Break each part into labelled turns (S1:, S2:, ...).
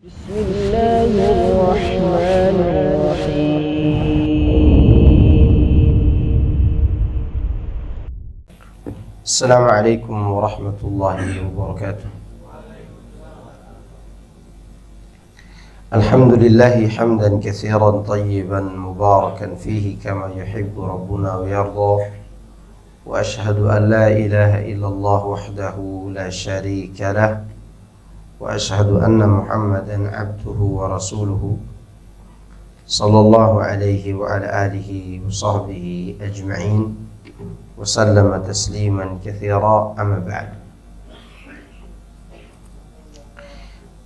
S1: بسم الله الرحمن الرحيم.
S2: السلام عليكم ورحمة الله وبركاته. الحمد لله حمدا كثيرا طيبا مباركا فيه كما يحب ربنا ويرضى، وأشهد أن لا إله إلا الله وحده لا شريك له، وأشهد أن محمدا عبده ورسوله صلى الله عليه وعلى آله وصحبه أجمعين وسلم تسليما كثيرا. أما بعد.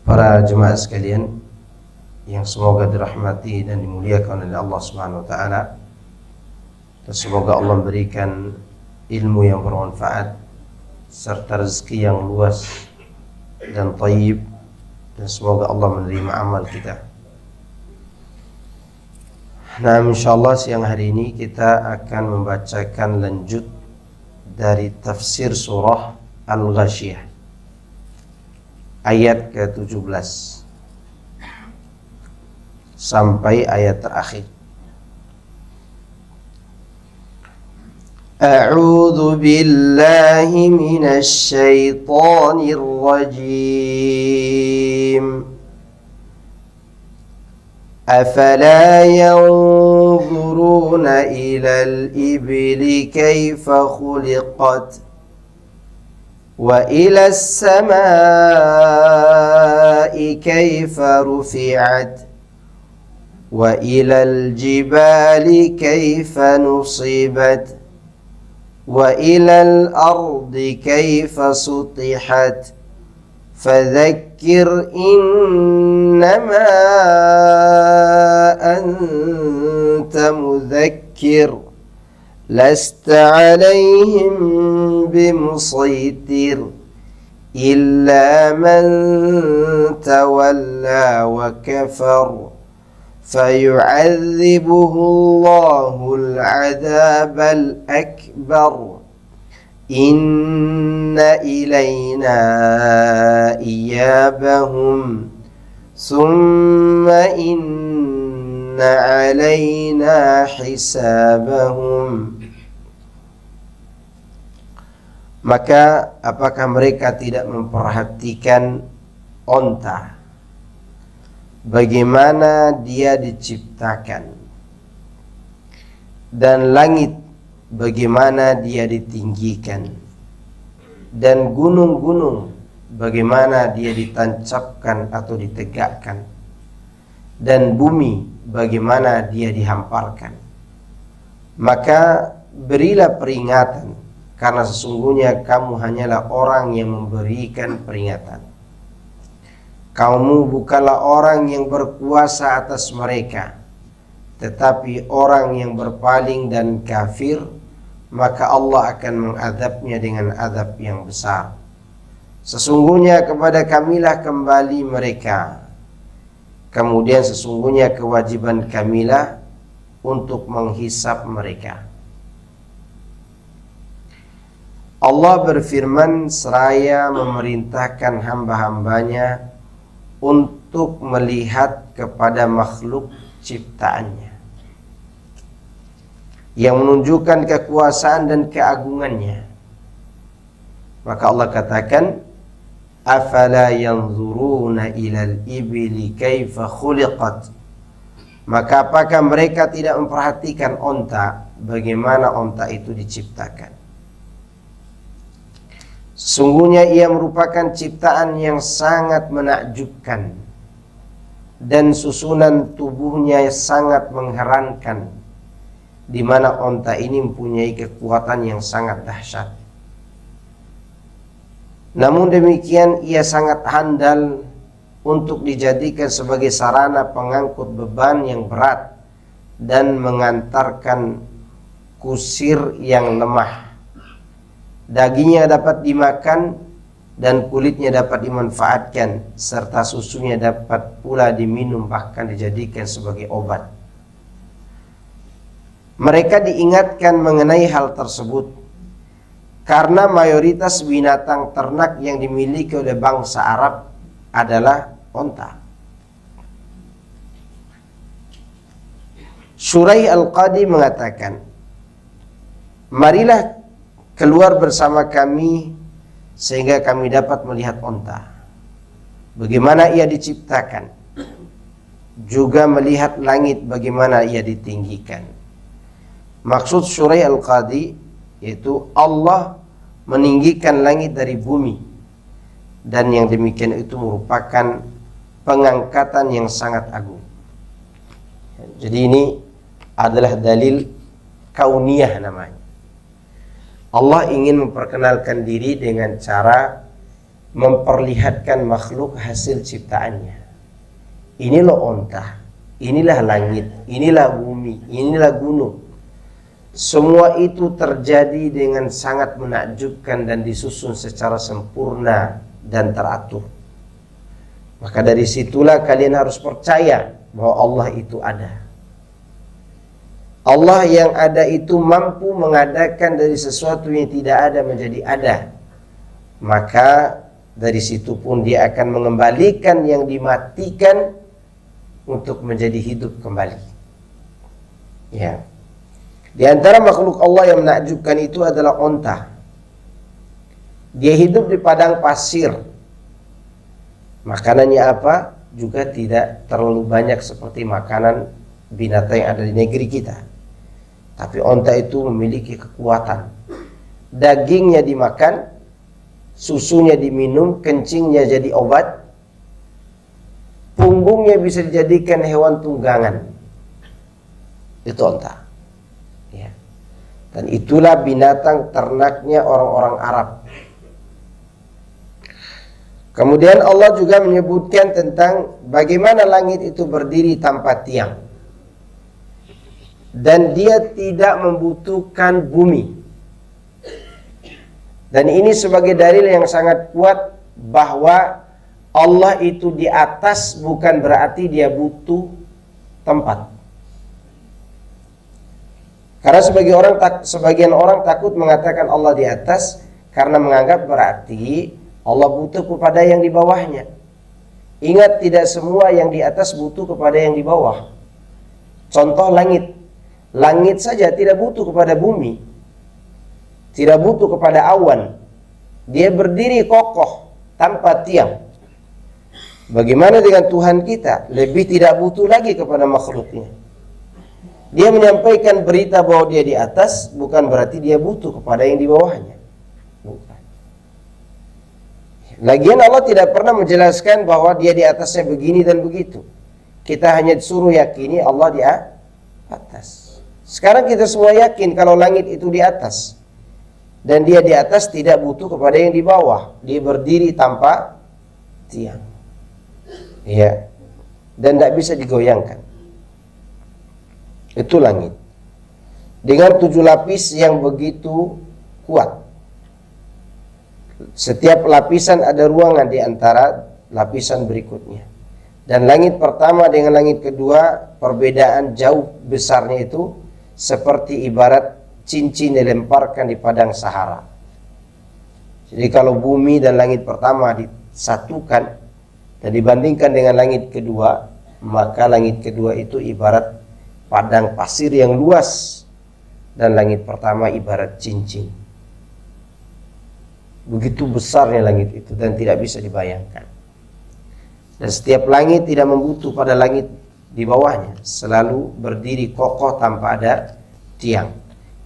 S2: Para jemaah sekalian yang semoga dirahmati dan dimuliakan oleh Allah Subhanahu wa taala, dan semoga Allah memberikan ilmu yang bermanfaat serta rezeki yang luas dan thayyib, dan semoga Allah menerima amal kita. Nah, insyaallah siang hari ini kita akan membacakan lanjut dari tafsir surah Al-Ghasyiyah ayat ke-17 sampai ayat terakhir. A'udzu billahi minasy syaithanir rajim. أفلا ينظرون إلى الإبل كيف خلقت وإلى السماء كيف رفعت وإلى الجبال كيف نصبت وإلى الأرض كيف سطحت فذكر إنما أنت مذكر لست عليهم بمسيطر إلا من تولى وكفر فيعذبه الله العذاب الأكبر إن إلينا إيابهم ثم إن علينا حسابهم. Maka apakah mereka tidak memperhatikan onta, bagaimana dia diciptakan, dan langit bagaimana dia ditinggikan, dan gunung-gunung bagaimana dia ditancapkan atau ditegakkan, dan bumi bagaimana dia dihamparkan. Maka berilah peringatan, karena sesungguhnya kamu hanyalah orang yang memberikan peringatan. Kamu bukanlah orang yang berkuasa atas mereka, tetapi orang yang berpaling dan kafir, maka Allah akan mengadabnya dengan adab yang besar. Sesungguhnya kepada kamilah kembali mereka, kemudian sesungguhnya kewajiban kamilah untuk menghisap mereka. Allah berfirman seraya memerintahkan hamba-hambanya untuk melihat kepada makhluk ciptaannya yang menunjukkan kekuasaan dan keagungannya. Maka Allah katakan, afala yanzuruna ilal ibili kaifa khuliqat. Maka apakah mereka tidak memperhatikan onta, bagaimana onta itu diciptakan? Sesungguhnya ia merupakan ciptaan yang sangat menakjubkan, dan susunan tubuhnya sangat mengherankan, di mana onta ini mempunyai kekuatan yang sangat dahsyat. Namun demikian ia sangat handal untuk dijadikan sebagai sarana pengangkut beban yang berat dan mengantarkan kusir yang lemah. Dagingnya dapat dimakan dan kulitnya dapat dimanfaatkan, serta susunya dapat pula diminum, bahkan dijadikan sebagai obat. Mereka diingatkan mengenai hal tersebut karena mayoritas binatang ternak yang dimiliki oleh bangsa Arab adalah onta. Shuraih Al-Qadi mengatakan, marilah keluar bersama kami sehingga kami dapat melihat onta, bagaimana ia diciptakan, juga melihat langit bagaimana ia ditinggikan. Maksud Shuraih Al-Qadi yaitu Allah meninggikan langit dari bumi, dan yang demikian itu merupakan pengangkatan yang sangat agung. Jadi ini adalah dalil kauniyah namanya. Allah ingin memperkenalkan diri dengan cara memperlihatkan makhluk hasil ciptaannya. Ini loh onta, inilah langit, inilah bumi, inilah gunung. Semua itu terjadi dengan sangat menakjubkan dan disusun secara sempurna dan teratur. Maka dari situlah kalian harus percaya bahwa Allah itu ada. Allah yang ada itu mampu mengadakan dari sesuatu yang tidak ada menjadi ada. Maka dari situ pun dia akan mengembalikan yang dimatikan untuk menjadi hidup kembali. Ya. Di antara makhluk Allah yang menakjubkan itu adalah onta. Dia hidup di padang pasir. Makanannya apa? Juga tidak terlalu banyak seperti makanan binatang yang ada di negeri kita. Tapi onta itu memiliki kekuatan. Dagingnya dimakan, susunya diminum, kencingnya jadi obat, punggungnya bisa dijadikan hewan tunggangan. Itu onta. Ya. Dan itulah binatang ternaknya orang-orang Arab. Kemudian Allah juga menyebutkan tentang bagaimana langit itu berdiri tanpa tiang, dan dia tidak membutuhkan bumi. Dan ini sebagai dalil yang sangat kuat bahwa Allah itu di atas bukan berarti dia butuh tempat. Karena sebagian orang takut mengatakan Allah di atas karena menganggap berarti Allah butuh kepada yang di bawahnya. Ingat, tidak semua yang di atas butuh kepada yang di bawah. Contoh langit. Langit saja tidak butuh kepada bumi, tidak butuh kepada awan. Dia berdiri kokoh tanpa tiang. Bagaimana dengan Tuhan kita? Lebih tidak butuh lagi kepada makhluknya. Dia menyampaikan berita bahwa dia di atas, bukan berarti dia butuh kepada yang di bawahnya. Bukan. Lagian Allah tidak pernah menjelaskan bahwa dia di atasnya begini dan begitu. Kita hanya disuruh yakini Allah di atas. Sekarang kita semua yakin kalau langit itu di atas, dan dia di atas tidak butuh kepada yang di bawah. Dia berdiri tanpa tiang, ya, dan tidak bisa digoyangkan. Itu langit dengan 7 lapis yang begitu kuat. Setiap lapisan ada ruangan di antara lapisan berikutnya. Dan langit pertama dengan langit kedua, perbedaan jauh besarnya itu seperti ibarat cincin dilemparkan di padang Sahara. Jadi kalau bumi dan langit pertama disatukan dan dibandingkan dengan langit kedua, maka langit kedua itu ibarat padang pasir yang luas, dan langit pertama ibarat cincin. Begitu besarnya langit itu dan tidak bisa dibayangkan. Dan setiap langit tidak membutuh pada langit di bawahnya, selalu berdiri kokoh tanpa ada tiang.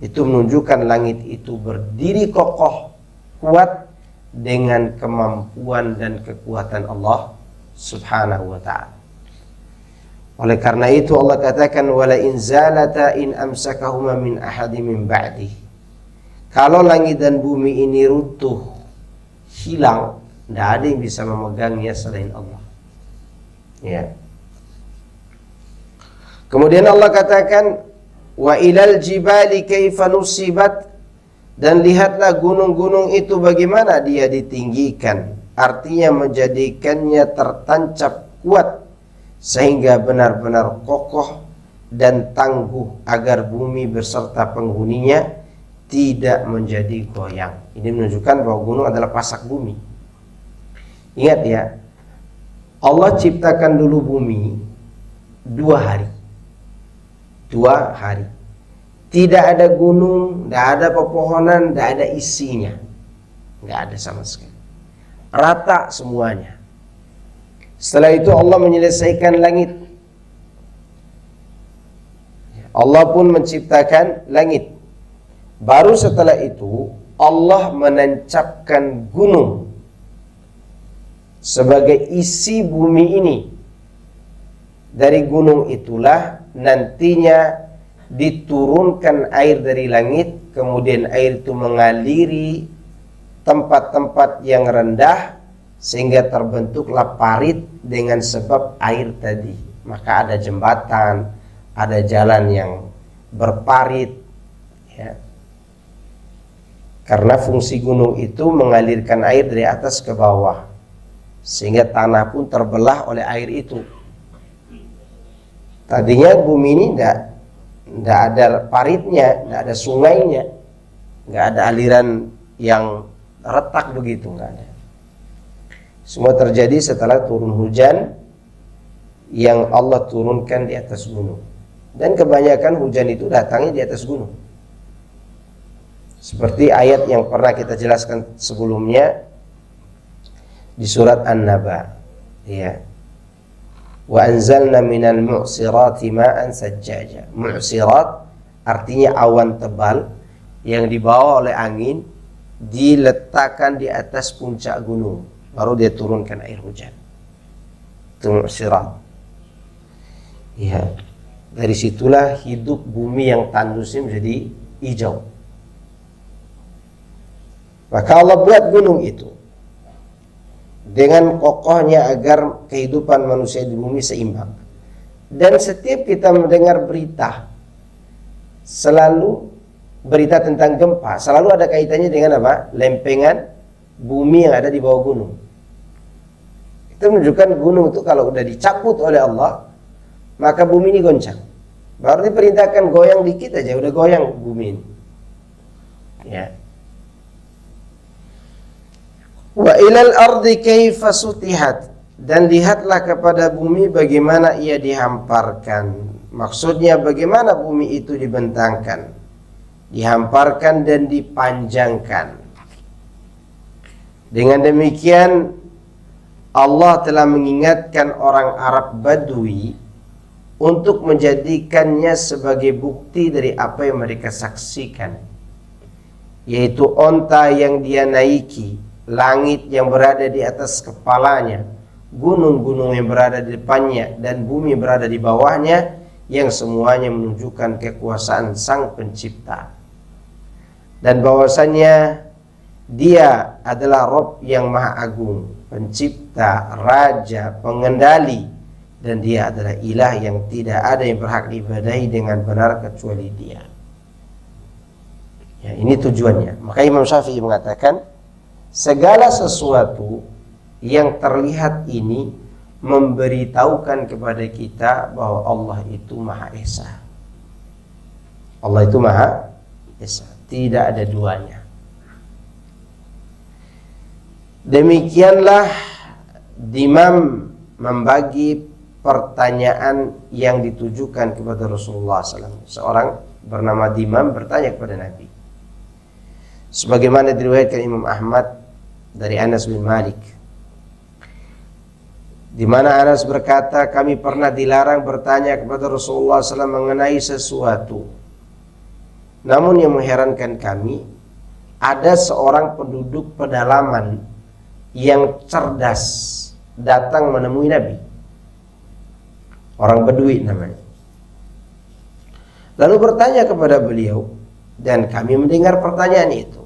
S2: Itu menunjukkan langit itu berdiri kokoh, kuat dengan kemampuan dan kekuatan Allah Subhanahu wa ta'ala. Oleh karena itu Allah katakan wala in zalata in amsakahuma min ahadi min ba'di. Kalau langit dan bumi ini runtuh, hilang, tidak ada yang bisa memegangnya selain Allah. Ya. Kemudian Allah katakan wa ilal jibali kaifa nusibat, dan lihatlah gunung-gunung itu bagaimana dia ditinggikan, artinya menjadikannya tertancap kuat sehingga benar-benar kokoh dan tangguh agar bumi beserta penghuninya tidak menjadi goyang. Ini menunjukkan bahwa gunung adalah pasak bumi. Ingat ya, Allah ciptakan dulu bumi 2 hari. 2 hari. Tidak ada gunung, tidak ada pepohonan, tidak ada isinya, nggak ada sama sekali, rata semuanya. Setelah itu Allah menyelesaikan langit. Allah pun menciptakan langit. Baru setelah itu Allah menancapkan gunung sebagai isi bumi ini. Dari gunung itulah nantinya diturunkan air dari langit, kemudian air itu mengaliri tempat-tempat yang rendah sehingga terbentuklah parit dengan sebab air tadi. Maka ada jembatan, ada jalan yang berparit, ya. Karena fungsi gunung itu mengalirkan air dari atas ke bawah, sehingga tanah pun terbelah oleh air itu. Tadinya bumi ini tidak ada paritnya, tidak ada sungainya, nggak ada aliran yang retak begitu, nggak ada. Semua terjadi setelah turun hujan yang Allah turunkan di atas gunung. Dan kebanyakan hujan itu datangnya di atas gunung. Seperti ayat yang pernah kita jelaskan sebelumnya di surat An-Naba, ya. Wa anzalna minal mu'sirati ma'an sajjaja. Mu'sirat artinya awan tebal yang dibawa oleh angin, diletakkan di atas puncak gunung, baru dia turunkan air hujan. Itu mu'sirat. Ya. Dari situlah hidup bumi yang tandusnya menjadi hijau. Maka Allah buat gunung itu dengan kokohnya agar kehidupan manusia di bumi seimbang. Dan setiap kita mendengar berita, selalu berita tentang gempa, selalu ada kaitannya dengan apa? Lempengan bumi yang ada di bawah gunung. Itu menunjukkan gunung itu kalau udah dicabut oleh Allah, maka bumi ini goncang. Baru diperintahkan goyang dikit aja udah goyang bumi ini. Ya. Wa ilal ardi kaifa sutihat, dan lihatlah kepada bumi bagaimana ia dihamparkan. Maksudnya bagaimana bumi itu dibentangkan, dihamparkan dan dipanjangkan. Dengan demikian Allah telah mengingatkan orang Arab Badui untuk menjadikannya sebagai bukti dari apa yang mereka saksikan, yaitu onta yang dia naiki, langit yang berada di atas kepalanya, gunung-gunung yang berada di depannya, dan bumi berada di bawahnya, yang semuanya menunjukkan kekuasaan Sang Pencipta, dan bahwasannya Dia adalah Rabb yang Maha Agung, Pencipta, Raja, Pengendali, dan Dia adalah Ilah yang tidak ada yang berhak diibadahi dengan benar kecuali Dia. Ya, ini tujuannya. Maka Imam Syafi'i mengatakan, segala sesuatu yang terlihat ini memberitahukan kepada kita bahwa Allah itu Maha Esa. Allah itu Maha Esa, tidak ada duanya. Demikianlah Dimam membagi pertanyaan yang ditujukan kepada Rasulullah SAW. Seorang bernama Dimam bertanya kepada Nabi, sebagaimana diriwayatkan Imam Ahmad dari Anas bin Malik, di mana Anas berkata, kami pernah dilarang bertanya kepada Rasulullah SAW mengenai sesuatu. Namun yang mengherankan kami, ada seorang penduduk pedalaman yang cerdas datang menemui Nabi. Orang Badui namanya. Lalu bertanya kepada beliau, dan kami mendengar pertanyaan itu.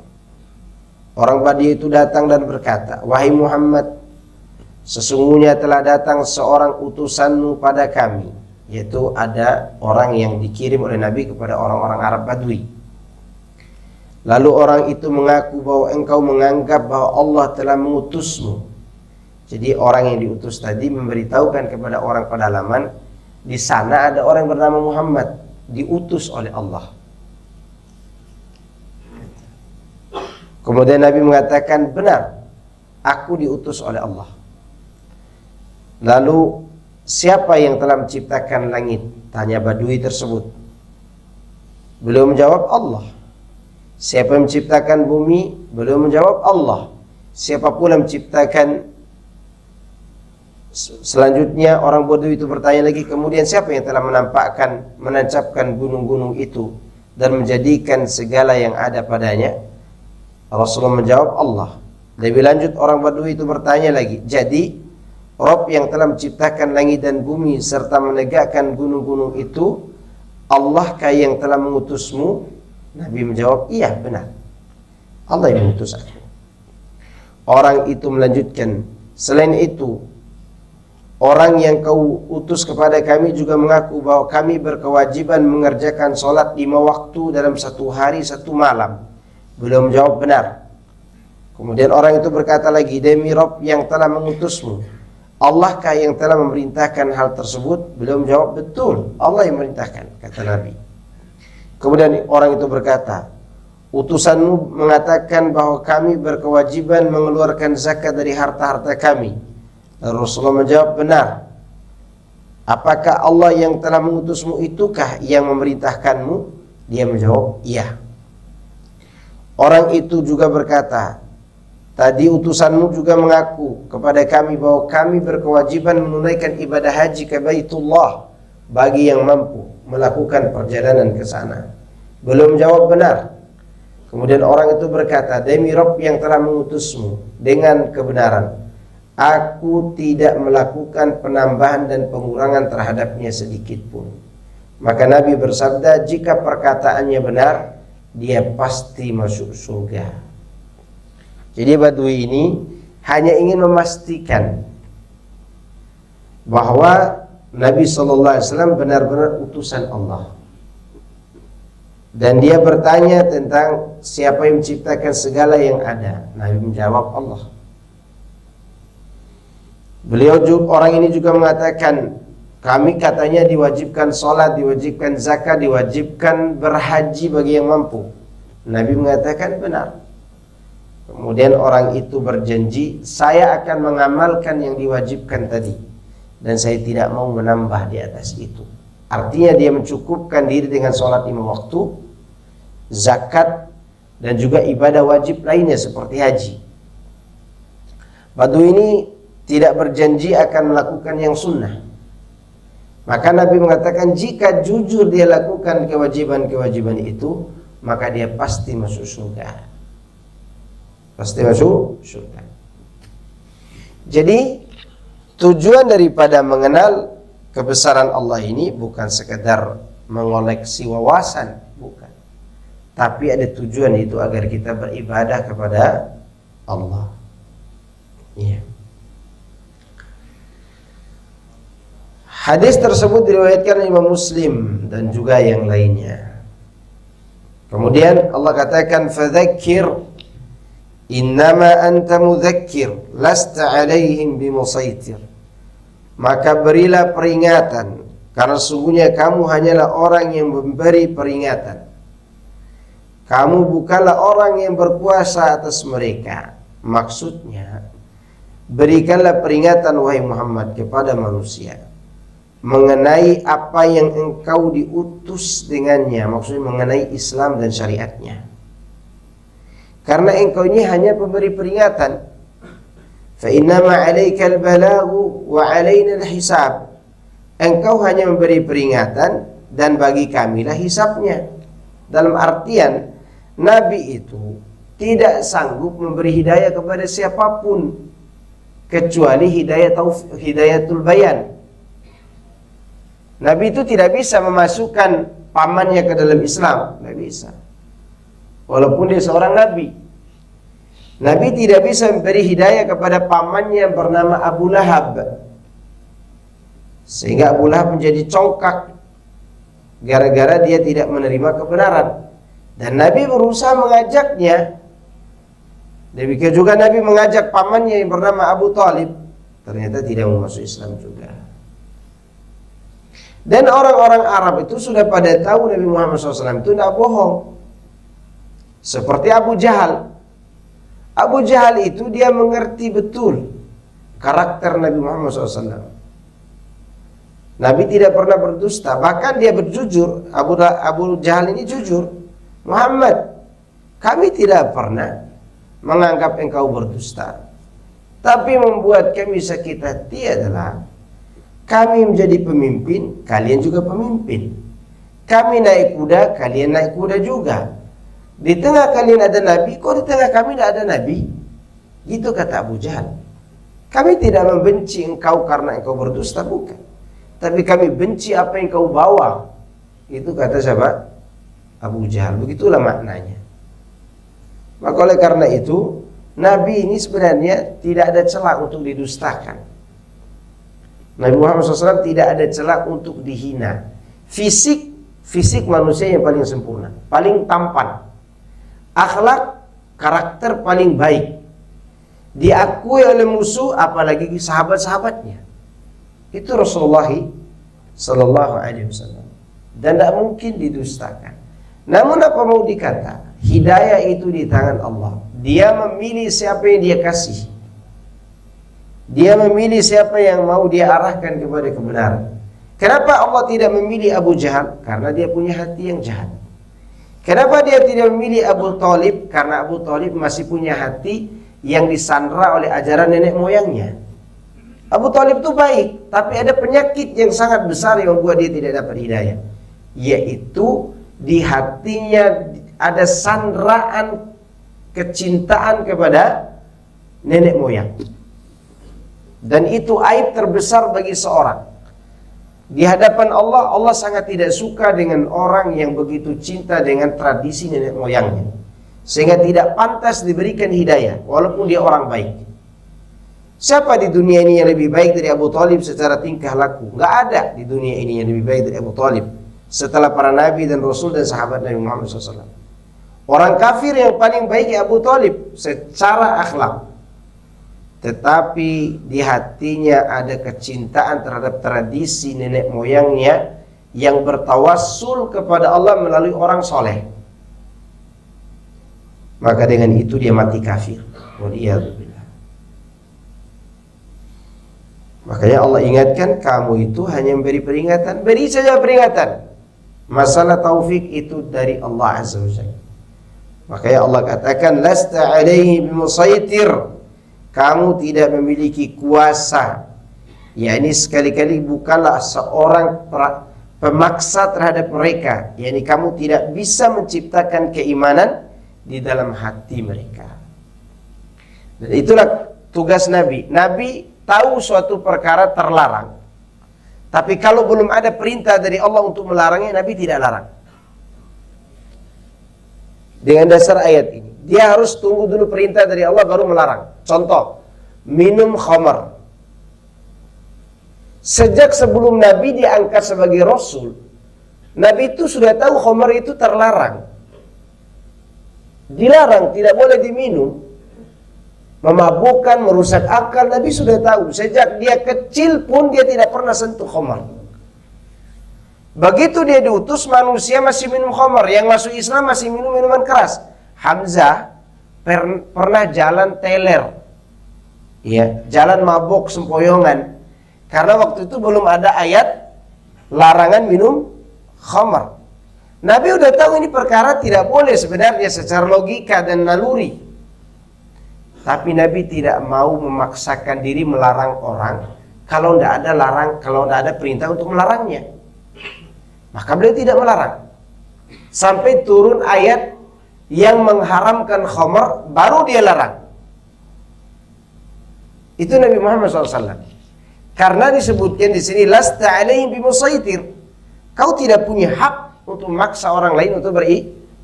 S2: Orang Badui itu datang dan berkata, wahai Muhammad, sesungguhnya telah datang seorang utusanmu pada kami, yaitu ada orang yang dikirim oleh Nabi kepada orang-orang Arab Badui. Lalu orang itu mengaku bahwa engkau menganggap bahwa Allah telah mengutusmu. Jadi orang yang diutus tadi memberitahukan kepada orang pedalaman, di sana ada orang bernama Muhammad, diutus oleh Allah. Kemudian Nabi mengatakan, benar, aku diutus oleh Allah. Lalu siapa yang telah menciptakan langit? Tanya Badui tersebut. Beliau menjawab, Allah. Siapa yang menciptakan bumi? Beliau menjawab, Allah. Siapa pula menciptakan? Selanjutnya orang Badui itu bertanya lagi, kemudian siapa yang telah menancapkan gunung-gunung itu dan menjadikan segala yang ada padanya? Rasulullah menjawab, Allah. Lebih lanjut orang Badui itu bertanya lagi, jadi Rabb yang telah menciptakan langit dan bumi serta menegakkan gunung-gunung itu, Allahkah yang telah mengutusmu? Nabi menjawab, iya benar, Allah yang mengutus aku. Orang itu melanjutkan, selain itu, orang yang kau utus kepada kami juga mengaku bahwa kami berkewajiban mengerjakan sholat 5 waktu dalam 1 hari 1 malam. Beliau menjawab, benar. Kemudian orang itu berkata lagi, demi Rabb yang telah mengutusmu, Allahkah yang telah memerintahkan hal tersebut? Beliau menjawab, betul, Allah yang memerintahkan, kata Nabi. Kemudian orang itu berkata, utusanmu mengatakan bahwa kami berkewajiban mengeluarkan zakat dari harta-harta kami. Rasulullah menjawab, benar. Apakah Allah yang telah mengutusmu itukah yang memerintahkanmu? Dia menjawab, iya. Orang itu juga berkata, tadi utusanmu juga mengaku kepada kami bahwa kami berkewajiban menunaikan ibadah haji ke Baitullah bagi yang mampu melakukan perjalanan ke sana. Belum jawab, benar. Kemudian orang itu berkata, demi Rabb yang telah mengutusmu dengan kebenaran, aku tidak melakukan penambahan dan pengurangan terhadapnya sedikit pun. Maka Nabi bersabda, jika perkataannya benar, dia pasti masuk surga. Jadi Badui ini hanya ingin memastikan bahwa Nabi SAW benar-benar utusan Allah. Dan dia bertanya tentang siapa yang menciptakan segala yang ada. Nabi menjawab, Allah. Orang ini juga mengatakan, kami katanya diwajibkan sholat, diwajibkan zakat, diwajibkan berhaji bagi yang mampu. Nabi mengatakan, benar. Kemudian orang itu berjanji, saya akan mengamalkan yang diwajibkan tadi, dan saya tidak mau menambah di atas itu. Artinya dia mencukupkan diri dengan sholat 5 waktu, zakat, dan juga ibadah wajib lainnya seperti haji. Badui ini tidak berjanji akan melakukan yang sunnah. Maka Nabi mengatakan, jika jujur dia lakukan kewajiban-kewajiban itu, maka dia pasti masuk surga. Pasti masuk surga. Jadi tujuan daripada mengenal kebesaran Allah ini bukan sekedar mengoleksi wawasan, bukan. Tapi ada tujuan, itu agar kita beribadah kepada Allah. Iya. Hadis tersebut diriwayatkan Imam Muslim dan juga yang lainnya. Kemudian Allah katakan, fadzakir innama anta mudzakir lasta alaihim bimusaitir. Maka berilah peringatan, karena sungguhnya kamu hanyalah orang yang memberi peringatan. Kamu bukanlah orang yang berkuasa atas mereka. Maksudnya, berikanlah peringatan wahai Muhammad kepada manusia mengenai apa yang engkau diutus dengannya, maksudnya mengenai Islam dan syariatnya. Karena engkau ini hanya pemberi peringatan. Fa innama 'alaikal balaghu wa 'alaina al-hisab. Engkau hanya memberi peringatan dan bagi kamilah hisabnya. Dalam artian, Nabi itu tidak sanggup memberi hidayah kepada siapapun kecuali hidayatul bayan. Nabi itu tidak bisa memasukkan pamannya ke dalam Islam, tidak bisa. Walaupun dia seorang Nabi. Nabi tidak bisa memberi hidayah kepada pamannya yang bernama Abu Lahab, sehingga Abu Lahab menjadi congkak gara-gara dia tidak menerima kebenaran. Dan Nabi berusaha mengajaknya. Demikian juga Nabi mengajak pamannya yang bernama Abu Talib, ternyata tidak mau masuk Islam juga. Dan orang-orang Arab itu sudah pada tahu Nabi Muhammad SAW itu tidak bohong. Seperti Abu Jahal. Abu Jahal itu dia mengerti betul karakter Nabi Muhammad SAW. Nabi tidak pernah berdusta, bahkan dia berjujur. Abu Jahal ini jujur, Muhammad, kami tidak pernah menganggap engkau berdusta. Tapi membuat kami sakit hati adalah kami menjadi pemimpin, kalian juga pemimpin. Kami naik kuda, kalian naik kuda juga. Di tengah kalian ada Nabi, kok di tengah kami tidak ada Nabi? Gitu kata Abu Jahal. Kami tidak membenci engkau karena engkau berdusta, bukan. Tapi kami benci apa yang kau bawa. Itu kata siapa? Abu Jahal. Begitulah maknanya. Maka oleh karena itu, Nabi ini sebenarnya tidak ada celah untuk didustakan. Nabi Muhammad SAW tidak ada celah untuk dihina. Fisik manusia yang paling sempurna, paling tampan. Akhlak, karakter paling baik. Diakui oleh musuh, apalagi sahabat-sahabatnya. Itu Rasulullah Sallallahu Alaihi Wasallam, dan tidak mungkin didustakan. Namun apa mau dikata, hidayah itu di tangan Allah. Dia memilih siapa yang dia kasih. Dia memilih siapa yang mau dia arahkan kepada kebenaran. Kenapa Allah tidak memilih Abu Jahal? Karena dia punya hati yang jahat. Kenapa dia tidak memilih Abu Thalib? Karena Abu Thalib masih punya hati yang disandra oleh ajaran nenek moyangnya. Abu Thalib itu baik, tapi ada penyakit yang sangat besar yang membuat dia tidak dapat hidayah, yaitu di hatinya ada sandraan kecintaan kepada nenek moyang. Dan itu aib terbesar bagi seorang. Di hadapan Allah, Allah sangat tidak suka dengan orang yang begitu cinta dengan tradisi nenek moyangnya, sehingga tidak pantas diberikan hidayah walaupun dia orang baik. Siapa di dunia ini yang lebih baik dari Abu Thalib secara tingkah laku? Nggak ada di dunia ini yang lebih baik dari Abu Thalib setelah para nabi dan rasul dan sahabat Nabi Muhammad SAW. Orang kafir yang paling baik ya Abu Thalib secara akhlak, tetapi di hatinya ada kecintaan terhadap tradisi nenek moyangnya yang bertawassul kepada Allah melalui orang soleh. Maka dengan itu dia mati kafir. Waliyadzubillah. Makanya Allah ingatkan, kamu itu hanya memberi peringatan, beri saja peringatan. Masalah taufik itu dari Allah Azza wa Jalla. Makanya Allah katakan, lasta alaihi bimusaitir, kamu tidak memiliki kuasa. Ya, ini sekali-kali bukanlah seorang pemaksa terhadap mereka. Yani kamu tidak bisa menciptakan keimanan di dalam hati mereka. Dan itulah tugas Nabi. Nabi tahu suatu perkara terlarang, tapi kalau belum ada perintah dari Allah untuk melarangnya, Nabi tidak larang. Dengan dasar ayat ini, dia harus tunggu dulu perintah dari Allah baru melarang. Contoh, minum khamar. Sejak sebelum Nabi diangkat sebagai Rasul, Nabi itu sudah tahu khamar itu terlarang. Dilarang, tidak boleh diminum. Memabukkan, merusak akal, Nabi sudah tahu. Sejak dia kecil pun dia tidak pernah sentuh khamar. Begitu dia diutus, manusia masih minum khamar. Yang masuk Islam masih minum minuman keras. Hamzah pernah jalan teler, ya, jalan mabok sempoyongan, karena waktu itu belum ada ayat larangan minum khamar. Nabi udah tahu ini perkara tidak boleh sebenarnya secara logika dan naluri. Tapi Nabi tidak mau memaksakan diri melarang orang kalau tidak ada perintah untuk melarangnya. Maka beliau tidak melarang. Sampai turun ayat yang mengharamkan khamar, baru dia larang. Itu Nabi Muhammad SAW. Karena disebutkan di sini, lasta alaihim bimusaitir. Kau tidak punya hak untuk memaksa orang lain untuk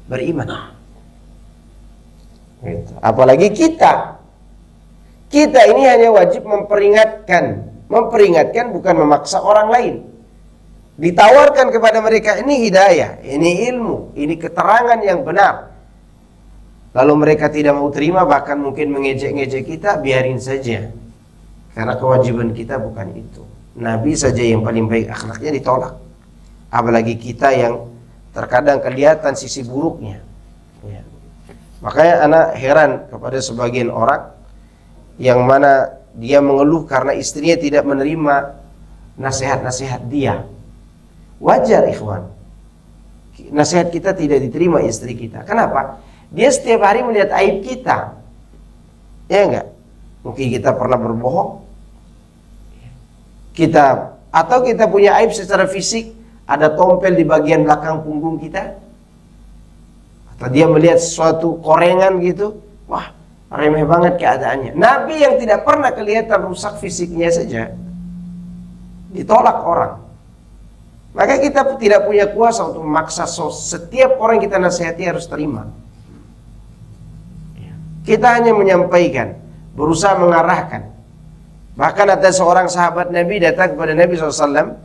S2: beriman. Apalagi kita ini hanya wajib memperingatkan bukan memaksa orang lain. Ditawarkan kepada mereka, ini hidayah, ini ilmu, ini keterangan yang benar. Lalu mereka tidak mau terima, bahkan mungkin mengejek-ngejek kita, biarin saja, karena kewajiban kita bukan itu. Nabi saja yang paling baik akhlaknya ditolak, apalagi kita yang terkadang kelihatan sisi buruknya. Ya. Makanya anak heran kepada sebagian orang yang mana dia mengeluh karena istrinya tidak menerima nasihat-nasihat dia. Wajar ikhwan, nasihat kita tidak diterima istri kita. Kenapa? Dia setiap hari melihat aib kita. Ya enggak? Mungkin kita pernah berbohong. Atau kita punya aib secara fisik, ada tompel di bagian belakang punggung kita. Atau dia melihat sesuatu korengan gitu, wah, remeh banget keadaannya. Nabi yang tidak pernah kelihatan rusak fisiknya saja ditolak orang. Maka kita tidak punya kuasa untuk memaksa setiap orang kita nasihati harus terima. Kita hanya menyampaikan, berusaha mengarahkan. Bahkan ada seorang sahabat Nabi datang kepada Nabi SAW.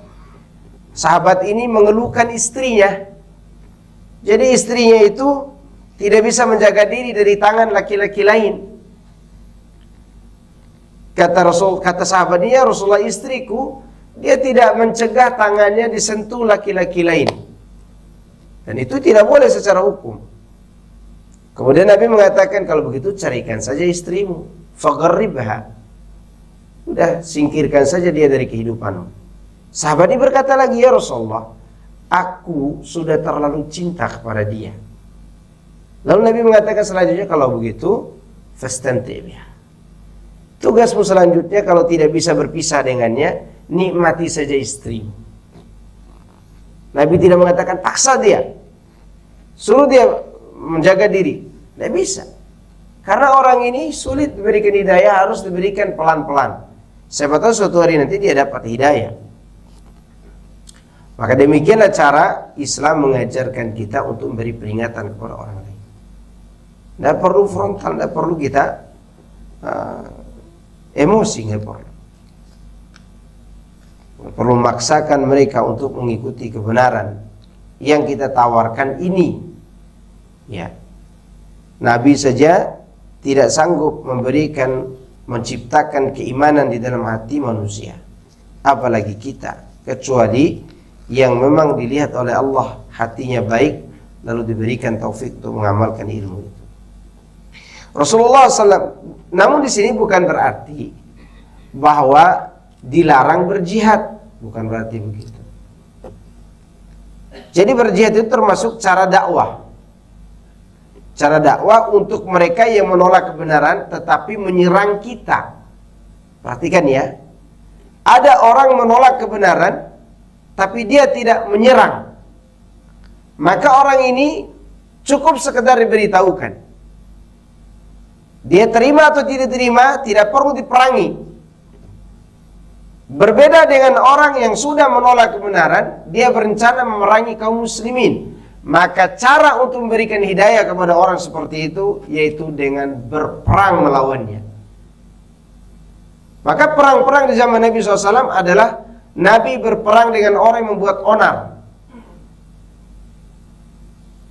S2: Sahabat ini mengeluhkan istrinya. Jadi istrinya itu tidak bisa menjaga diri dari tangan laki-laki lain. Kata sahabat ini, ya Rasulullah, istriku dia tidak mencegah tangannya disentuh laki-laki lain. Dan itu tidak boleh secara hukum. Kemudian Nabi mengatakan, kalau begitu carikan saja istrimu, fagharribha. Udah, singkirkan saja dia dari kehidupanmu. Sahabat ini berkata lagi, ya Rasulullah, aku sudah terlalu cinta kepada dia. Lalu Nabi mengatakan selanjutnya, kalau begitu fastanti biha. Tugasmu selanjutnya, kalau tidak bisa berpisah dengannya, nikmati saja istrimu. Nabi tidak mengatakan paksa dia, suruh dia menjaga diri. Tidak bisa. Karena orang ini sulit diberikan hidayah, harus diberikan pelan-pelan. Siapa tahu suatu hari nanti dia dapat hidayah. Maka demikianlah cara Islam mengajarkan kita untuk memberi peringatan kepada orang lain. Tidak perlu frontal, tidak perlu kita emosi, tidak perlu. Perlu memaksakan mereka untuk mengikuti kebenaran yang kita tawarkan ini. Ya, Nabi saja tidak sanggup menciptakan keimanan di dalam hati manusia, apalagi kita. Kecuali yang memang dilihat oleh Allah hatinya baik, lalu diberikan taufik untuk mengamalkan ilmu itu. Rasulullah SAW. Namun di sini bukan berarti bahwa dilarang berjihad, bukan berarti begitu. Jadi berjihad itu termasuk cara dakwah. Cara dakwah untuk mereka yang menolak kebenaran tetapi menyerang kita. Perhatikan ya. Ada orang menolak kebenaran tapi dia tidak menyerang. Maka orang ini cukup sekedar diberitahukan. Dia terima atau tidak terima, tidak perlu diperangi. Berbeda dengan orang yang sudah menolak kebenaran, dia berencana memerangi kaum muslimin. Maka cara untuk memberikan hidayah kepada orang seperti itu yaitu dengan berperang melawannya. Maka perang-perang di zaman Nabi SAW adalah Nabi berperang dengan orang yang membuat onar.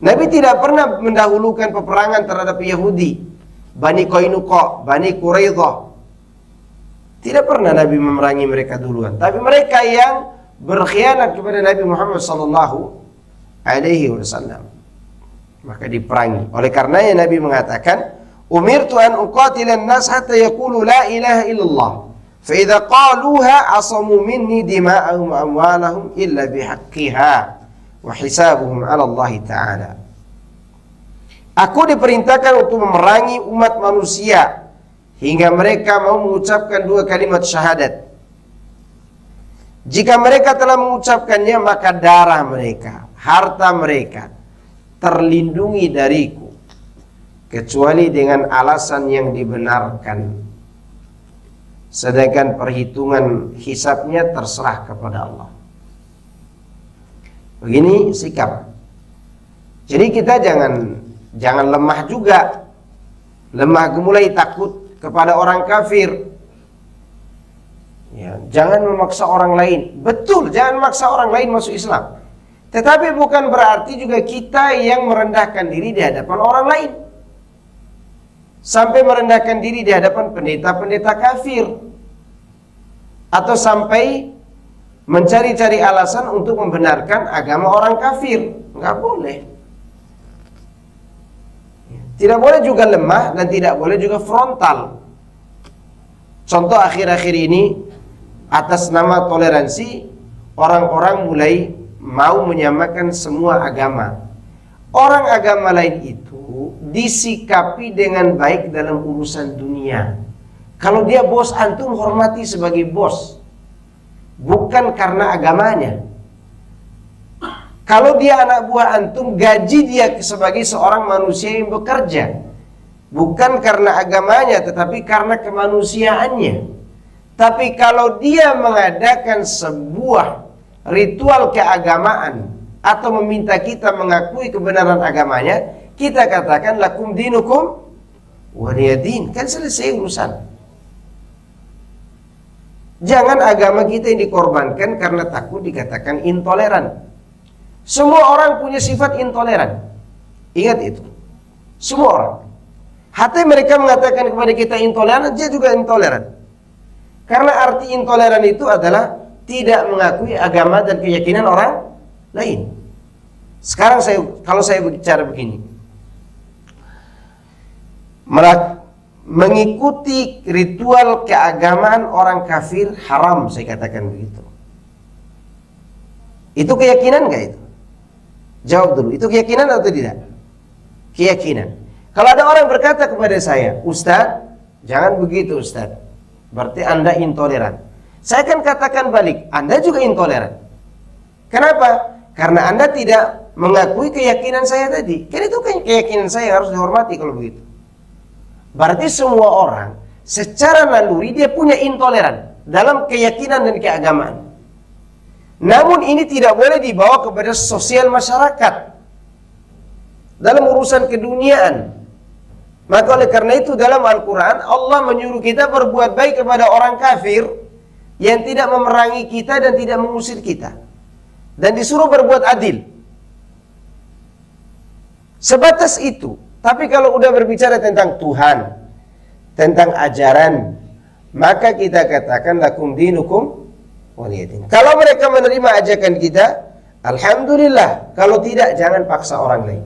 S2: Nabi tidak pernah mendahulukan peperangan terhadap Yahudi, Bani Qainuqa, Bani Quraidah. Tidak pernah Nabi memerangi mereka duluan. Tapi mereka yang berkhianat kepada Nabi Muhammad sallallahu alaihi wasallam, maka diperangi. Oleh karenanya Nabi mengatakan, "Umirtu an uqatilan nas hatta yaqulu la ilaha illallah. Fa idza qaluha asamu minni dima'ahum wa amwalahum illa bihaqqiha wa hisabuhum 'ala Allah Ta'ala." Aku diperintahkan untuk memerangi umat manusia hingga mereka mau mengucapkan dua kalimat syahadat. Jika mereka telah mengucapkannya, maka darah mereka, harta mereka terlindungi dariku kecuali dengan alasan yang dibenarkan. Sedangkan perhitungan hisabnya terserah kepada Allah. Begini sikap. Jadi kita jangan lemah juga. Lemah gemulai takut kepada orang kafir. Ya, jangan memaksa orang lain. Betul, jangan memaksa orang lain masuk Islam. Tetapi bukan berarti juga kita yang merendahkan diri di hadapan orang lain. Sampai merendahkan diri di hadapan pendeta-pendeta kafir. Atau sampai mencari-cari alasan untuk membenarkan agama orang kafir. Nggak boleh. Tidak boleh juga lemah dan tidak boleh juga frontal. Contoh akhir-akhir ini atas nama toleransi, orang-orang mulai mau menyamakan semua agama. Orang agama lain itu disikapi dengan baik dalam urusan dunia. Kalau dia bos antum, hormati sebagai bos, bukan karena agamanya. Kalau dia anak buah antum, gaji dia sebagai seorang manusia yang bekerja, bukan karena agamanya, tetapi karena kemanusiaannya. Tapi kalau dia mengadakan sebuah ritual keagamaan atau meminta kita mengakui kebenaran agamanya, kita katakan lakum dinukum waliyadin, kan selesai urusan. Jangan agama kita yang dikorbankan karena takut dikatakan intoleran. Semua orang punya sifat intoleran. Ingat itu. Semua orang. Hatta mereka mengatakan kepada kita intoleran, dia juga intoleran. Karena arti intoleran itu adalah tidak mengakui agama dan keyakinan orang lain. Sekarang kalau saya bicara begini, mengikuti ritual keagamaan orang kafir haram, saya katakan begitu. Itu keyakinan nggak itu? Jawab dulu, itu keyakinan atau tidak? Keyakinan. Kalau ada orang berkata kepada saya, Ustaz, jangan begitu Ustaz, berarti Anda intoleran. Saya akan katakan balik, Anda juga intoleran. Kenapa? Karena Anda tidak mengakui keyakinan saya tadi. Kan itu keyakinan saya harus dihormati kalau begitu. Berarti semua orang secara naluri dia punya intoleran dalam keyakinan dan keagamaan. Namun ini tidak boleh dibawa kepada sosial masyarakat dalam urusan keduniaan. Maka oleh karena itu dalam Al-Quran Allah menyuruh kita berbuat baik kepada orang kafir yang tidak memerangi kita dan tidak mengusir kita, dan disuruh berbuat adil. Sebatas itu. Tapi kalau udah berbicara tentang Tuhan, tentang ajaran, maka kita katakan lakum dinukum waliyadin. Kalau mereka menerima ajakan kita, alhamdulillah. Kalau tidak, jangan paksa orang lain.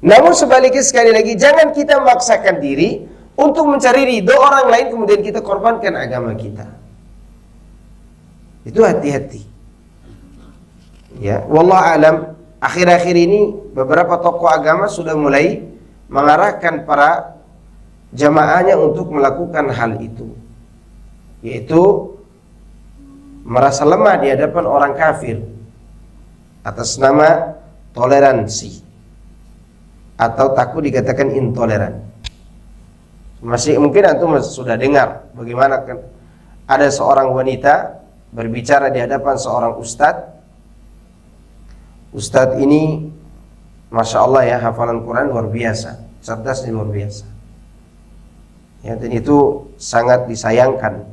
S2: Namun sebaliknya sekali lagi, jangan kita memaksakan diri untuk mencari ridho orang lain, kemudian kita korbankan agama kita. Itu hati-hati. Ya, wallahu alam. Akhir-akhir ini beberapa tokoh agama sudah mulai mengarahkan para jamaahnya untuk melakukan hal itu, yaitu merasa lemah di hadapan orang kafir atas nama toleransi atau takut dikatakan intoleran. Masih mungkin antum sudah dengar bagaimana ada seorang wanita berbicara di hadapan seorang ustadz. Ustadz ini Masya Allah ya, hafalan Quran luar biasa, cerdasnya luar biasa ya, dan itu sangat disayangkan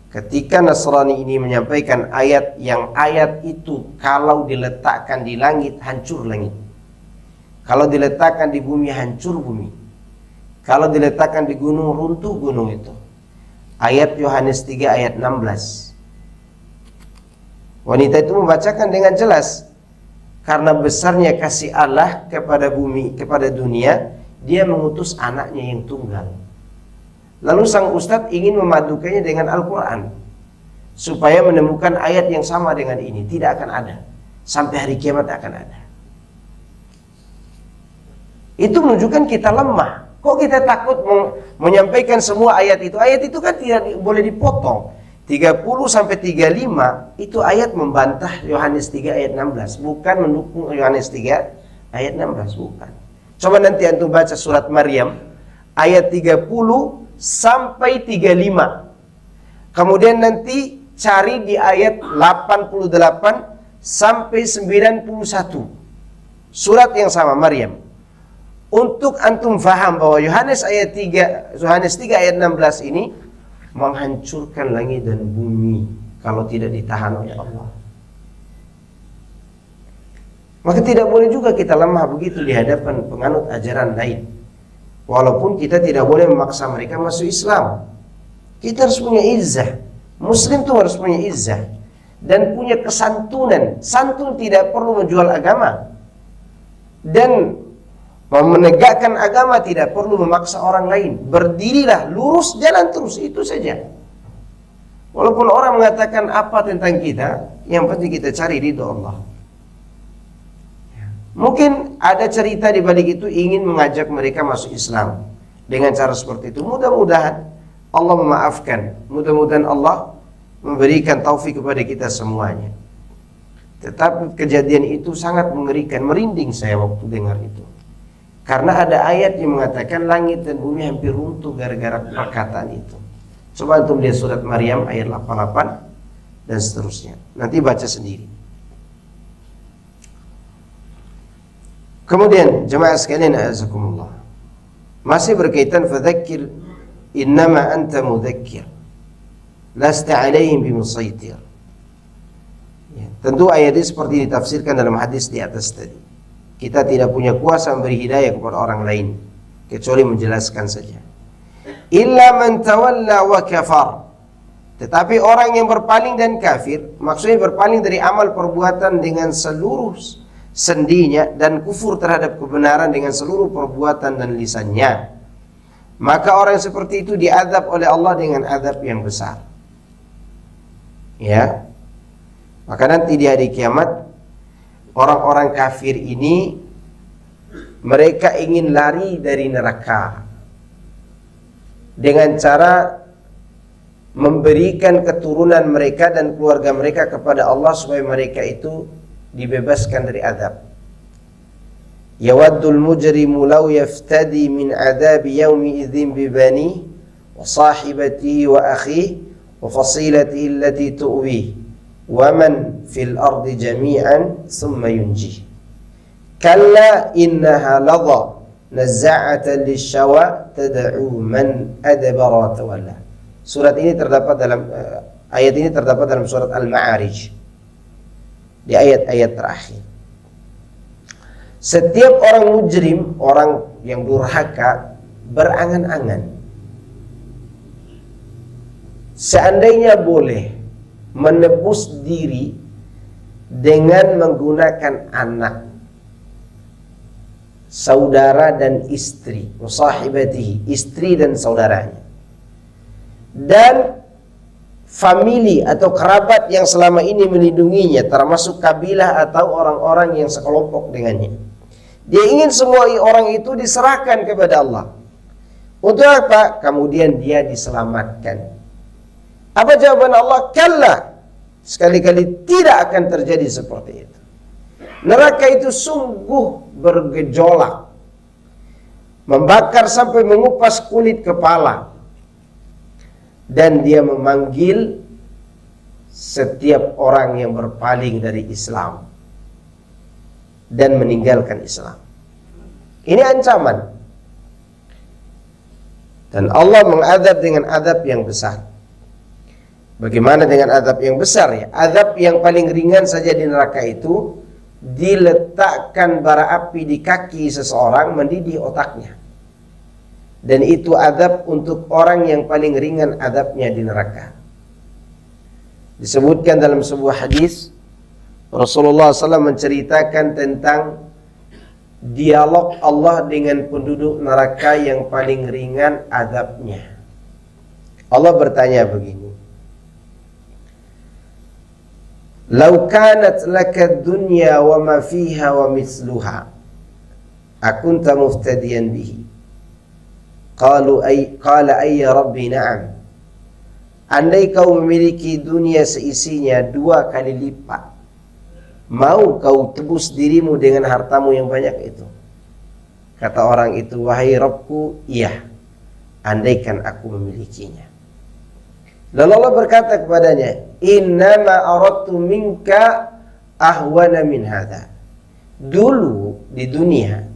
S2: ketika Nasrani ini menyampaikan ayat yang ayat itu kalau diletakkan di langit hancur langit, kalau diletakkan di bumi hancur bumi, kalau diletakkan di gunung runtuh gunung. Itu ayat Yohanes 3 ayat 16. Wanita itu membacakan dengan jelas, karena besarnya kasih Allah kepada bumi, kepada dunia, dia mengutus anaknya yang tunggal. Lalu sang ustadz ingin memadukannya dengan Al-Quran supaya menemukan ayat yang sama dengan ini. Tidak akan ada. Sampai hari kiamat akan ada. Itu menunjukkan kita lemah. Kok kita takut menyampaikan semua ayat itu? Ayat itu kan tidak boleh dipotong. 30 sampai 35 itu ayat membantah Yohanes 3 ayat 16, bukan mendukung Yohanes 3 ayat 16, bukan. Coba nanti antum baca surat Maryam ayat 30 sampai 35. Kemudian nanti cari di ayat 88 sampai 91. Surat yang sama Maryam. Untuk antum faham bahwa Yohanes 3 ayat 16 ini menghancurkan langit dan bumi kalau tidak ditahan oleh Allah. Maka tidak boleh juga kita lemah begitu di hadapan penganut ajaran lain. Walaupun kita tidak boleh memaksa mereka masuk Islam. Kita harus punya izzah. Muslim itu harus punya izzah dan punya kesantunan. Santun tidak perlu menjual agama. Dan menegakkan agama tidak perlu memaksa orang lain. Berdirilah, lurus, jalan terus, itu saja. Walaupun orang mengatakan apa tentang kita, yang penting kita cari ridho Allah. Mungkin ada cerita di balik itu ingin mengajak mereka masuk Islam dengan cara seperti itu. Mudah-mudahan Allah memaafkan. Mudah-mudahan Allah memberikan taufik kepada kita semuanya. Tetapi kejadian itu sangat mengerikan, merinding saya waktu dengar itu. Karena ada ayat yang mengatakan langit dan bumi hampir runtuh gara-gara perkataan itu. Coba antum lihat surat Maryam ayat 88 dan seterusnya. Nanti baca sendiri. Kemudian jemaah sekalian a'azakumullah, masih berkaitan fadzakir innama anta mudzakir lasta 'alaihim bimusaitir. Ya, tentu ayat ini seperti ditafsirkan dalam hadis di atas tadi. Kita tidak punya kuasa memberi hidayah kepada orang lain kecuali menjelaskan saja. Illa man tawalla wa kafar. Tetapi orang yang berpaling dan kafir, maksudnya berpaling dari amal perbuatan dengan seluruh sendinya dan kufur terhadap kebenaran dengan seluruh perbuatan dan lisannya, maka orang seperti itu diazab oleh Allah dengan azab yang besar. Ya. Maka nanti di hari kiamat orang-orang kafir ini mereka ingin lari dari neraka dengan cara memberikan keturunan mereka dan keluarga mereka kepada Allah supaya mereka itu dibebaskan dari azab. Yawaddul mujrimu law yaftadi min adabi yawmi idzin bibani wa sahibatihi wa akhihi wa fasilatihi allati tu'wihi wa man fil ardi jami'an thumma yunji. Kalla innaha ladha nazza'atan lishawa tad'u man adbara tawalla. Surat ini terdapat dalam ayat ini terdapat dalam surat Al-Ma'arij di ayat-ayat terakhir. Setiap orang mujrim, orang yang durhaka, berangan-angan seandainya boleh menebus diri dengan menggunakan anak, saudara dan istri, musahibatihi, istri dan saudaranya, dan famili atau kerabat yang selama ini melindunginya, termasuk kabilah atau orang-orang yang sekelompok dengannya. Dia ingin semua orang itu diserahkan kepada Allah. Untuk apa? Kemudian dia diselamatkan. Apa jawaban Allah? Kalla. Sekali-kali tidak akan terjadi seperti itu. Neraka itu sungguh bergejolak, membakar sampai mengupas kulit kepala. Dan dia memanggil setiap orang yang berpaling dari Islam dan meninggalkan Islam. Ini ancaman. Dan Allah mengadab dengan adab yang besar. Bagaimana dengan adab yang besar ya? Adab yang paling ringan saja di neraka itu diletakkan bara api di kaki seseorang, mendidih otaknya. Dan itu adab untuk orang yang paling ringan adabnya di neraka. Disebutkan dalam sebuah hadis, Rasulullah SAW menceritakan tentang dialog Allah dengan penduduk neraka yang paling ringan adabnya. Allah bertanya begini, "Lau kanat laka dunya wa ma fiha wa misluha, akunta muftadiyan bihi?" Qala ayya rabbi na'am. Andai kau memiliki dunia seisinya 2 kali lipat, mau kau tebus dirimu dengan hartamu yang banyak itu? Kata orang itu, wahai Rabbku, iya, andaikan aku memilikinya. Lalu Allah berkata kepadanya, innama aradtu minka ahwana min hadha. Dulu di dunia,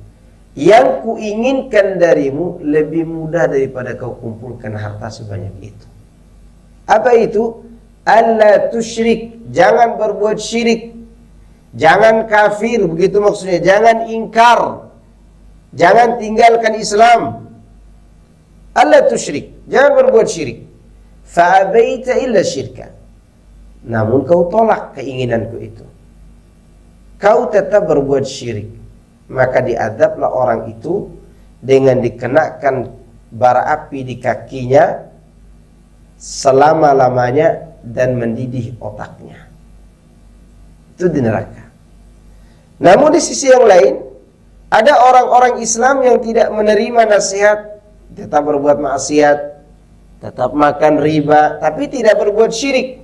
S2: yang kuinginkan darimu lebih mudah daripada kau kumpulkan harta sebanyak itu. Apa itu? Alla tusyrik, jangan berbuat syirik, jangan kafir, begitu maksudnya, jangan ingkar, jangan tinggalkan Islam. Alla tusyrik, jangan berbuat syirik. Fa'abaita illa syirka, namun kau tolak keinginanku itu, kau tetap berbuat syirik. Maka diadablah orang itu dengan dikenakan bara api di kakinya selama-lamanya dan mendidih otaknya. Itu di neraka. Namun di sisi yang lain, ada orang-orang Islam yang tidak menerima nasihat, tetap berbuat maksiat, tetap makan riba, tapi tidak berbuat syirik.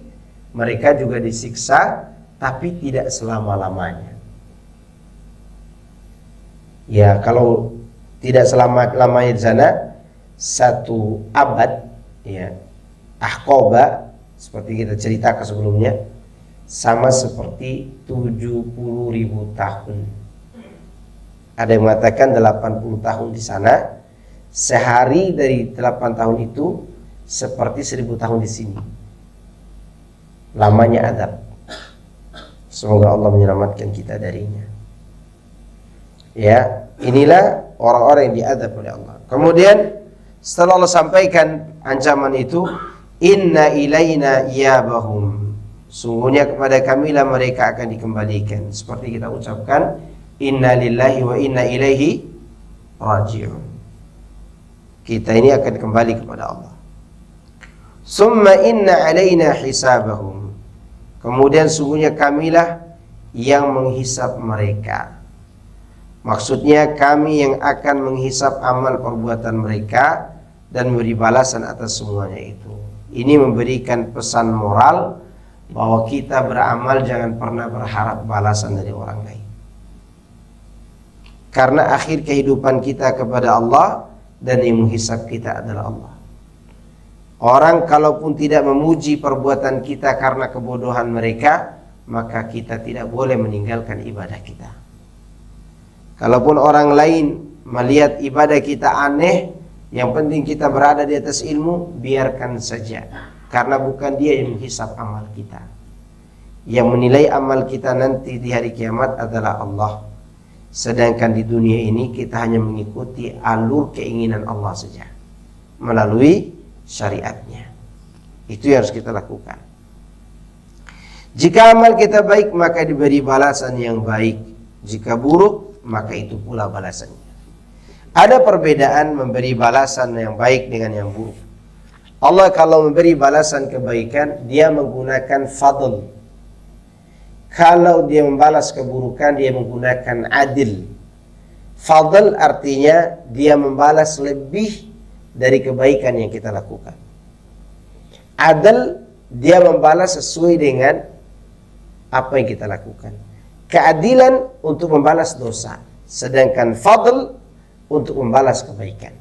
S2: Mereka juga disiksa, tapi tidak selama-lamanya. Ya, kalau tidak selama-lamanya di sana, 1 abad, ya, ahqaba, seperti kita ceritakan sebelumnya, sama seperti 70.000 tahun. Ada yang mengatakan 80 tahun di sana. Sehari dari 8 tahun itu seperti 1000 tahun di sini. Lamanya azab. Semoga Allah menyelamatkan kita darinya. Ya, inilah orang-orang yang diazab oleh Allah. Kemudian setelah Allah sampaikan ancaman itu, inna ilaina iyabahum, sungguhnya kepada kamilah mereka akan dikembalikan. Seperti kita ucapkan, inna lillahi wa inna ilaihi raji'un. Kita ini akan kembali kepada Allah. Summa inna alaina hisabahum, kemudian sungguhnya kamilah yang menghisap mereka. Maksudnya kami yang akan menghisap amal perbuatan mereka dan memberi balasan atas semuanya itu. Ini memberikan pesan moral bahwa kita beramal jangan pernah berharap balasan dari orang lain. Karena akhir kehidupan kita kepada Allah dan yang menghisap kita adalah Allah. Orang kalaupun tidak memuji perbuatan kita karena kebodohan mereka, maka kita tidak boleh meninggalkan ibadah kita. Kalaupun orang lain melihat ibadah kita aneh, yang penting kita berada di atas ilmu, biarkan saja. Karena bukan dia yang menghisap amal kita. Yang menilai amal kita nanti di hari kiamat adalah Allah. Sedangkan di dunia ini kita hanya mengikuti alur keinginan Allah saja, melalui syariatnya. Itu yang harus kita lakukan. Jika amal kita baik, maka diberi balasan yang baik. Jika buruk, maka itu pula balasannya. Ada perbedaan memberi balasan yang baik dengan yang buruk. Allah kalau memberi balasan kebaikan, dia menggunakan fadl. Kalau dia membalas keburukan, dia menggunakan adil. Fadl artinya dia membalas lebih dari kebaikan yang kita lakukan. Adil, dia membalas sesuai dengan apa yang kita lakukan. Keadilan untuk membalas dosa, sedangkan fadl untuk membalas kebaikan.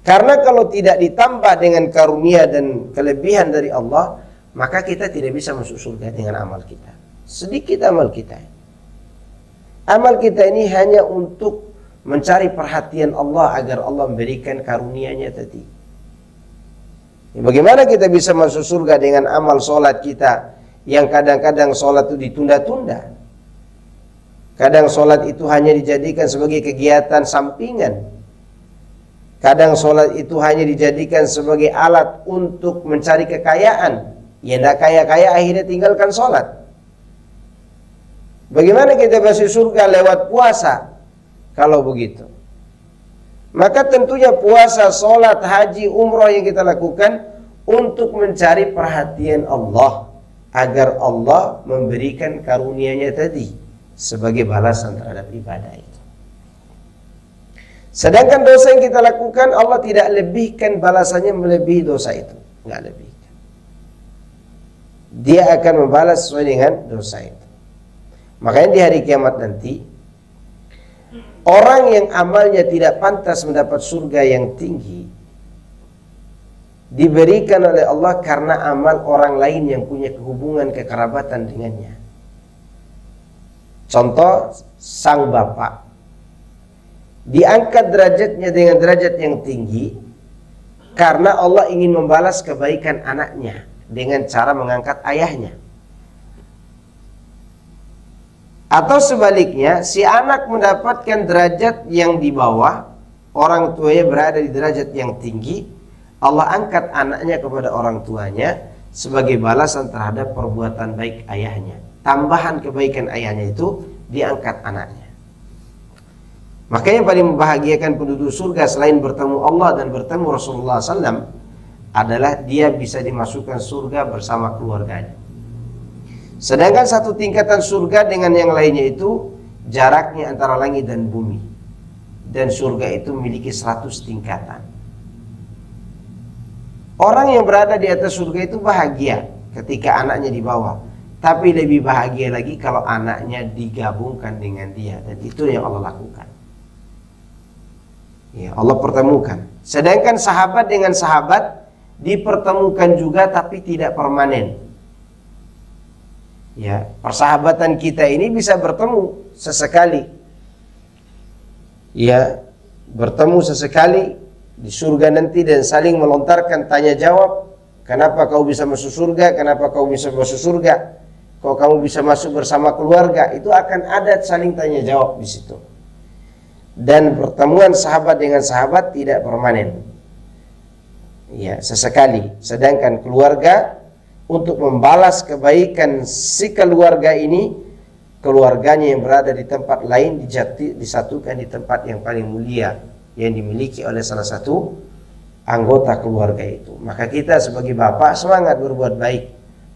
S2: Karena kalau tidak ditambah dengan karunia dan kelebihan dari Allah, maka kita tidak bisa masuk surga dengan amal kita. Sedikit amal kita. Amal kita ini hanya untuk mencari perhatian Allah agar Allah memberikan karunia-Nya tadi. Bagaimana kita bisa masuk surga dengan amal solat kita yang kadang-kadang solat itu ditunda-tunda? Kadang solat itu hanya dijadikan sebagai kegiatan sampingan. Kadang solat itu hanya dijadikan sebagai alat untuk mencari kekayaan. Ya tidak kaya-kaya akhirnya tinggalkan solat. Bagaimana kita masuk surga lewat puasa? Kalau begitu, maka tentunya puasa, solat, haji, umroh yang kita lakukan untuk mencari perhatian Allah, agar Allah memberikan karunia-Nya tadi sebagai balasan terhadap ibadah itu. Sedangkan dosa yang kita lakukan, Allah tidak lebihkan balasannya melebihi dosa itu, nggak lebihkan. Dia akan membalas sesuai dengan dosa itu. Makanya di hari kiamat nanti, orang yang amalnya tidak pantas mendapat surga yang tinggi diberikan oleh Allah karena amal orang lain yang punya hubungan kekerabatan dengannya. Contoh, sang bapak diangkat derajatnya dengan derajat yang tinggi karena Allah ingin membalas kebaikan anaknya dengan cara mengangkat ayahnya. Atau sebaliknya, si anak mendapatkan derajat yang di bawah, orang tuanya berada di derajat yang tinggi, Allah angkat anaknya kepada orang tuanya sebagai balasan terhadap perbuatan baik ayahnya. Tambahan kebaikan ayahnya itu diangkat anaknya. Maka yang paling membahagiakan penduduk surga selain bertemu Allah dan bertemu Rasulullah SAW adalah dia bisa dimasukkan surga bersama keluarganya. Sedangkan satu tingkatan surga dengan yang lainnya itu jaraknya antara langit dan bumi. Dan surga itu memiliki 100 tingkatan. Orang yang berada di atas surga itu bahagia ketika anaknya di bawah. Tapi lebih bahagia lagi kalau anaknya digabungkan dengan dia. Dan itu yang Allah lakukan. Ya, Allah pertemukan. Sedangkan sahabat dengan sahabat dipertemukan juga tapi tidak permanen. Ya, persahabatan kita ini bisa bertemu sesekali. Ya, bertemu sesekali di surga nanti dan saling melontarkan tanya jawab. Kenapa kau bisa masuk surga? Kenapa kau bisa masuk surga? Kalau kamu bisa masuk bersama keluarga, itu akan ada saling tanya jawab di situ. Dan pertemuan sahabat dengan sahabat tidak permanen. Ya, sesekali. Sedangkan keluarga untuk membalas kebaikan si keluarga ini, keluarganya yang berada di tempat lain disatukan di tempat yang paling mulia yang dimiliki oleh salah satu anggota keluarga itu. Maka kita sebagai bapak semangat berbuat baik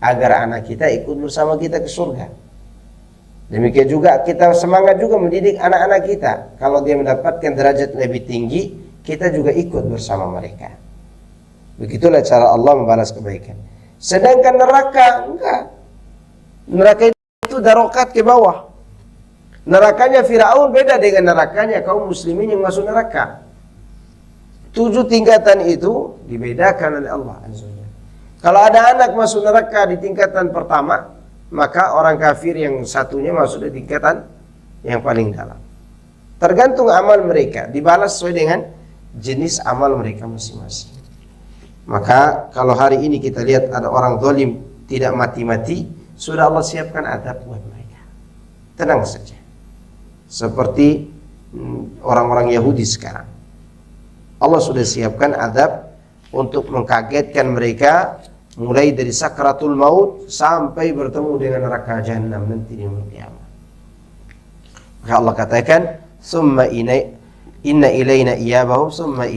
S2: agar anak kita ikut bersama kita ke surga. Demikian juga kita semangat juga mendidik anak-anak kita. Kalau dia mendapatkan derajat lebih tinggi, kita juga ikut bersama mereka. Begitulah cara Allah membalas kebaikan. Sedangkan neraka, enggak. Neraka itu darokat ke bawah. Nerakanya Firaun beda dengan nerakanya kaum muslimin yang masuk neraka. 7 tingkatan itu dibedakan oleh Allah Azza wa Jalla. Kalau ada anak masuk neraka di tingkatan pertama, maka orang kafir yang satunya masuk di tingkatan yang paling dalam. Tergantung amal mereka, dibalas sesuai dengan jenis amal mereka masing-masing. Maka kalau hari ini kita lihat ada orang zalim tidak mati-mati, sudah Allah siapkan adab buat mereka. Tenang saja. Seperti orang-orang Yahudi sekarang. Allah sudah siapkan adab untuk mengkagetkan mereka mulai dari sakratul maut sampai bertemu dengan neraka jahanam nanti di yaumul qiyamah. Maka Allah katakan, "Tsumma inna ilaina iyabahum, tsumma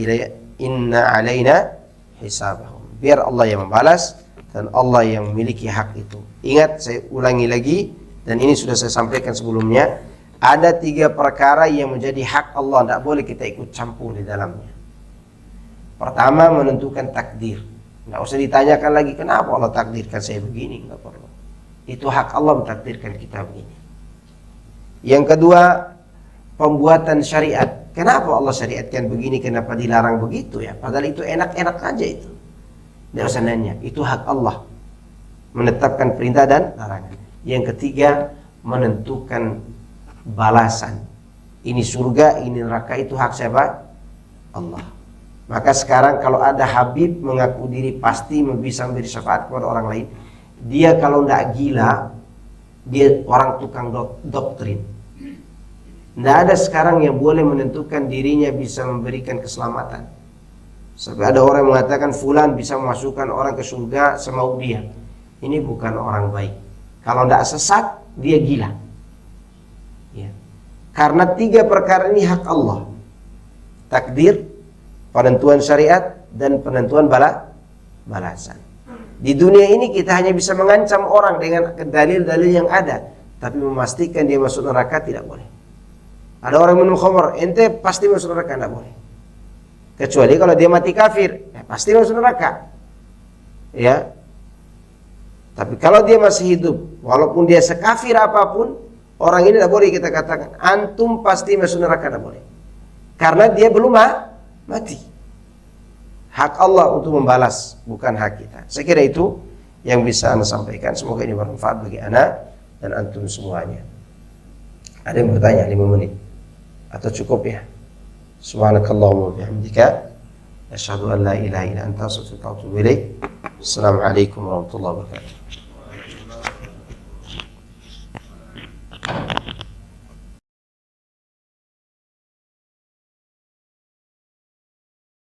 S2: inna alaina hisabahum." Biar Allah yang membalas dan Allah yang memiliki hak itu. Ingat, saya ulangi lagi, dan ini sudah saya sampaikan sebelumnya, ada 3 perkara yang menjadi hak Allah, tidak boleh kita ikut campur di dalamnya. Pertama, menentukan takdir. Nggak usah ditanyakan lagi kenapa Allah takdirkan saya begini, nggak perlu. Itu hak Allah mentakdirkan kita begini. Yang kedua, pembuatan syariat. Kenapa Allah syariatkan begini, kenapa dilarang begitu ya? Padahal itu enak-enak aja itu. Nggak usah nanya, itu hak Allah menetapkan perintah dan larangan. Yang ketiga, menentukan balasan. Ini surga, ini neraka, itu hak siapa? Allah. Maka sekarang kalau ada Habib mengaku diri pasti bisa memberi syafaat kepada orang lain, dia kalau tidak gila, dia orang tukang doktrin. Tidak ada sekarang yang boleh menentukan dirinya bisa memberikan keselamatan. Sampai ada orang yang mengatakan fulan bisa memasukkan orang ke surga semau dia. Ini bukan orang baik. Kalau tidak sesat, dia gila. Ya. Karena 3 perkara ini hak Allah. Takdir, penentuan syariat, dan penentuan balasan. Di dunia ini kita hanya bisa mengancam orang dengan dalil-dalil yang ada, tapi memastikan dia masuk neraka tidak boleh. Ada orang minum khamr, ente pasti masuk neraka, tidak boleh. Kecuali kalau dia mati kafir, ya pasti masuk neraka. Ya. Tapi kalau dia masih hidup, walaupun dia sekafir apapun, orang ini tidak boleh kita katakan antum pasti masuk neraka, tidak boleh. Karena dia belum mati. Hak Allah untuk membalas, bukan hak kita. Saya kira itu yang bisa Anda sampaikan. Semoga ini bermanfaat bagi Anda dan antum semuanya. Ada yang bertanya 5 menit atau cukup ya? Subhanakallahumma wa bihamdika asyhadu an la ilaha illa anta astaghfiruka wa atubu ilaik. Assalamualaikum warahmatullahi wabarakatuh.